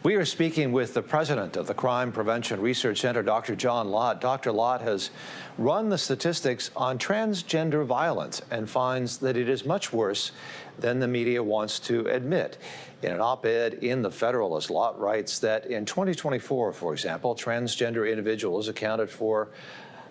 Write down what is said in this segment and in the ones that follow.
We are speaking with the president of the Crime Prevention Research Center, Dr. John Lott. Dr. Lott has run the statistics on transgender violence and finds that it is much worse than the media wants to admit. In an op-ed in The Federalist, Lott writes that in 2024, for example, transgender individuals accounted for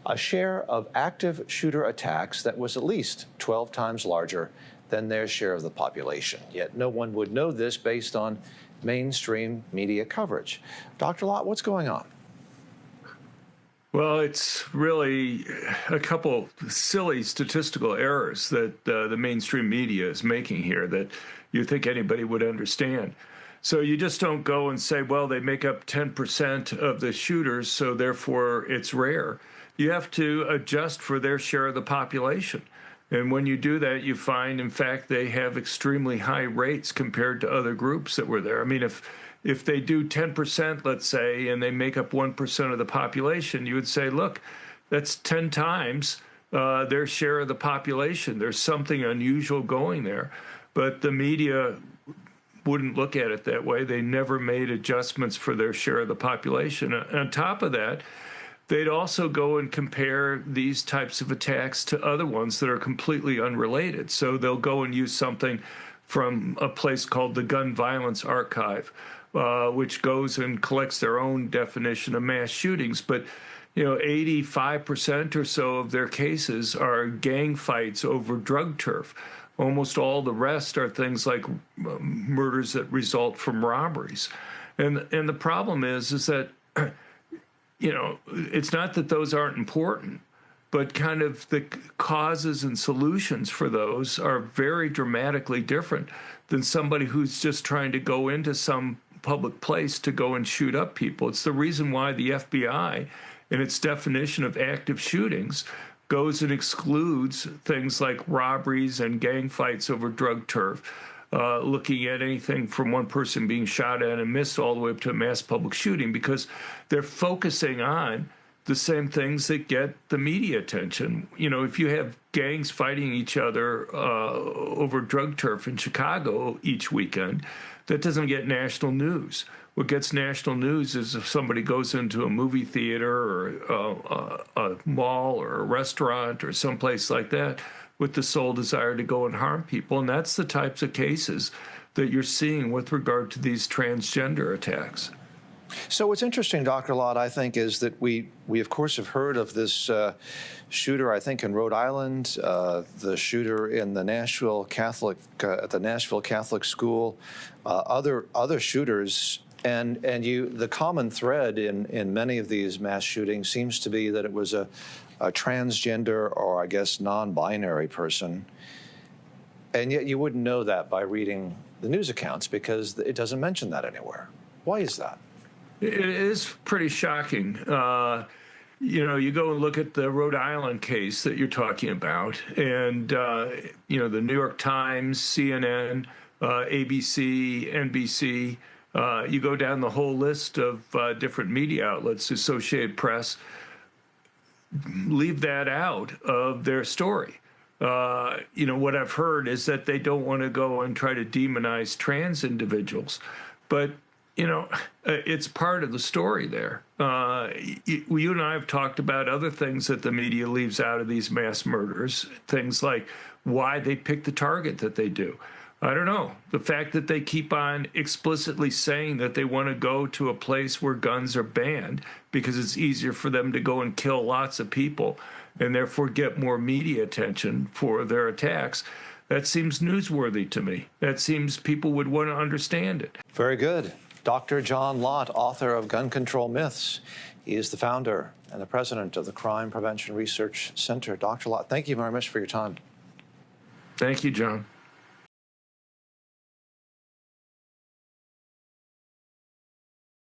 a share of active shooter attacks that was at least 12 times larger than their share of the population. Yet no one would know this based on mainstream media coverage. Dr. Lott, what's going on? Well, it's really a couple silly statistical errors that the mainstream media is making here that you think anybody would understand. So you just don't go and say, well, they make up 10% of the shooters, so therefore it's rare. You have to adjust for their share of the population. And when you do that, you find, in fact, they have extremely high rates compared to other groups that were there. I mean, if they do 10%, let's say, and they make up 1% of the population, you would say, look, that's 10 times their share of the population. There's something unusual going there. But the media wouldn't look at it that way. They never made adjustments for their share of the population. On top of that, they'd also go and compare these types of attacks to other ones that are completely unrelated. So they'll go and use something from a place called the Gun Violence Archive, which goes and collects their own definition of mass shootings. But 85% or so of their cases are gang fights over drug turf. Almost all the rest are things like murders that result from robberies. And the problem is that it's not that those aren't important, but kind of the causes and solutions for those are very dramatically different than somebody who's just trying to go into some public place to go and shoot up people. It's the reason why the FBI, in its definition of active shootings, goes and excludes things like robberies and gang fights over drug turf, looking at anything from one person being shot at and missed all the way up to a mass public shooting, because they're focusing on the same things that get the media attention. If you have gangs fighting each other over drug turf in Chicago each weekend, that doesn't get national news. What gets national news is if somebody goes into a movie theater or a mall or a restaurant or someplace like that with the sole desire to go and harm people. And that's the types of cases that you're seeing with regard to these transgender attacks. So what's interesting, Dr. Lott, I think, is that we of course have heard of this shooter, I think, in Rhode Island, the shooter in the Nashville Catholic at the Nashville Catholic School, other shooters, and the common thread in many of these mass shootings seems to be that it was a transgender or, I guess, non-binary person, and yet you wouldn't know that by reading the news accounts because it doesn't mention that anywhere. Why is that? It is pretty shocking. You go and look at the Rhode Island case that you're talking about, and the New York Times, CNN, ABC, NBC. You go down the whole list of different media outlets, Associated Press, leave that out of their story. What I've heard is that they don't want to go and try to demonize trans individuals, but it's part of the story there. You and I have talked about other things that the media leaves out of these mass murders, things like why they pick the target that they do. I don't know. The fact that they keep on explicitly saying that they want to go to a place where guns are banned because it's easier for them to go and kill lots of people and therefore get more media attention for their attacks, that seems newsworthy to me. That seems people would want to understand it. Very good. Dr. John Lott, author of Gun Control Myths. He is the founder and the president of the Crime Prevention Research Center. Dr. Lott, thank you very much for your time. Thank you, John.